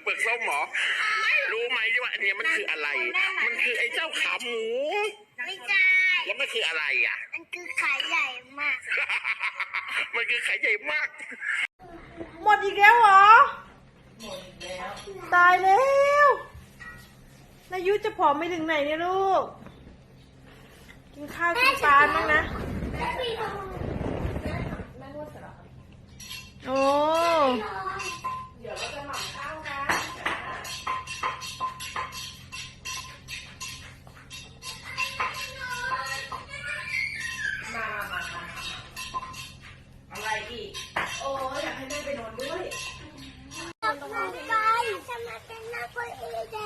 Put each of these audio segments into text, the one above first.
เปลือกส้มหรอรู้ไหมว่าอันนี้มันคืออะไรมันคือไอ้เจ้าขาหมูไม่ใช่แล้วมันคืออะไรอ่ะมันคือไข่ใหญ่มากมันคือไข่ใหญ่มากหมดอีกแล้วเหรอตายแล้วนายุจะผอมไปถึงไหนเนี่ยลูกกินข้าวกินปลาบ้างนะโอ้เดี๋ยวเราจะหมั่นข้าวกันมาอะไรอีกโอ้อยากให้แม่ไปนอนด้วยทำไมเป็นหน้าคนเอเด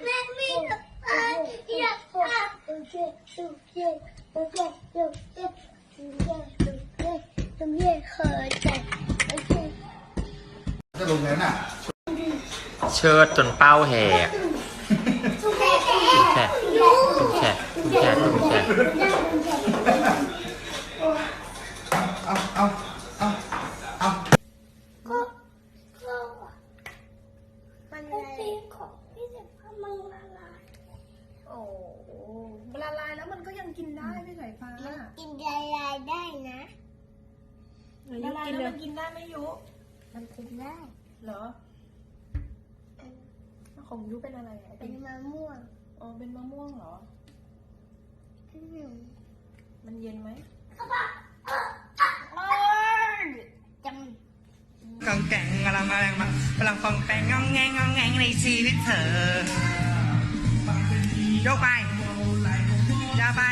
แม่ไม่อยากทำจะลงแล้วน่ะเชิดจนเป้าแหกแฉะแฉะแฉะแฉะเอามันเป็นของพี่เด็กพมังละลายโอ้ละลายแล้วมันก็ยังกินได้ไม่สายฟ้ากินละลายได้นะละลายแล้วมันกินได้ไหมยุมันกินได้เหรอของยุเป็นอะไรเป็นมะม่วงอ๋อเป็นมะม่วงเหรอมันเย็นไหมกองแกงกำลังฟองแปงงองแงในชีวิตเธอยกไปยาไป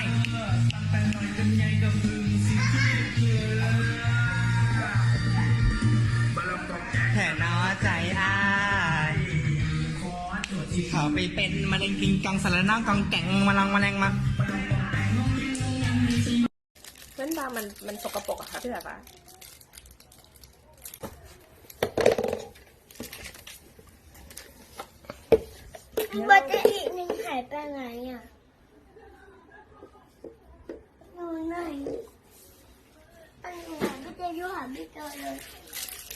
แค่น้อใจอ้ายเขาไปเป็นมะเร็งกิงกองสารน้องกองแกงแมลงมาเส้นบางมันสกปรกอะค่ะพี่แบบว่าบัตรอีกหนึ่งหายไปไหนอ่ะหนูไหนอันไหนไม่จะยุ่งหาไม่เจอเลย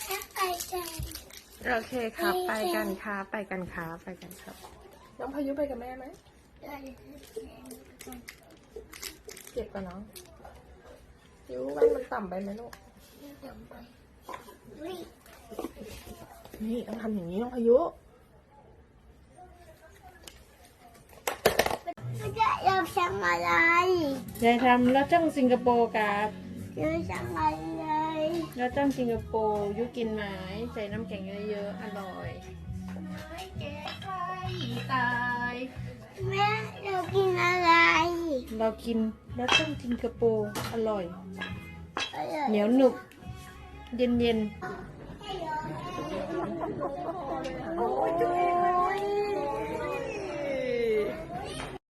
แค่ไปใจโอเคครับไปกันครับไปกันครับน้องพายุไปกับแม่ไหมเจ็บกับน้องยุว่ามันต่ำไปไหมลูกนี่ต้องทำอย่างนี้น้องพายุเราทำอะไรยายทำแล้วจ้องสิงคโปร์กับเราทำอะไรแล้วจ้องสิงคโปร์ยุกินไหมใส่น้ำแข็งเยอะๆอร่อยไม่แก่ใครตายแม่เรากินอะไรเรากินแล้วจ้องสิงคโปร์อร่อยเหนียวหนึบเย็นๆ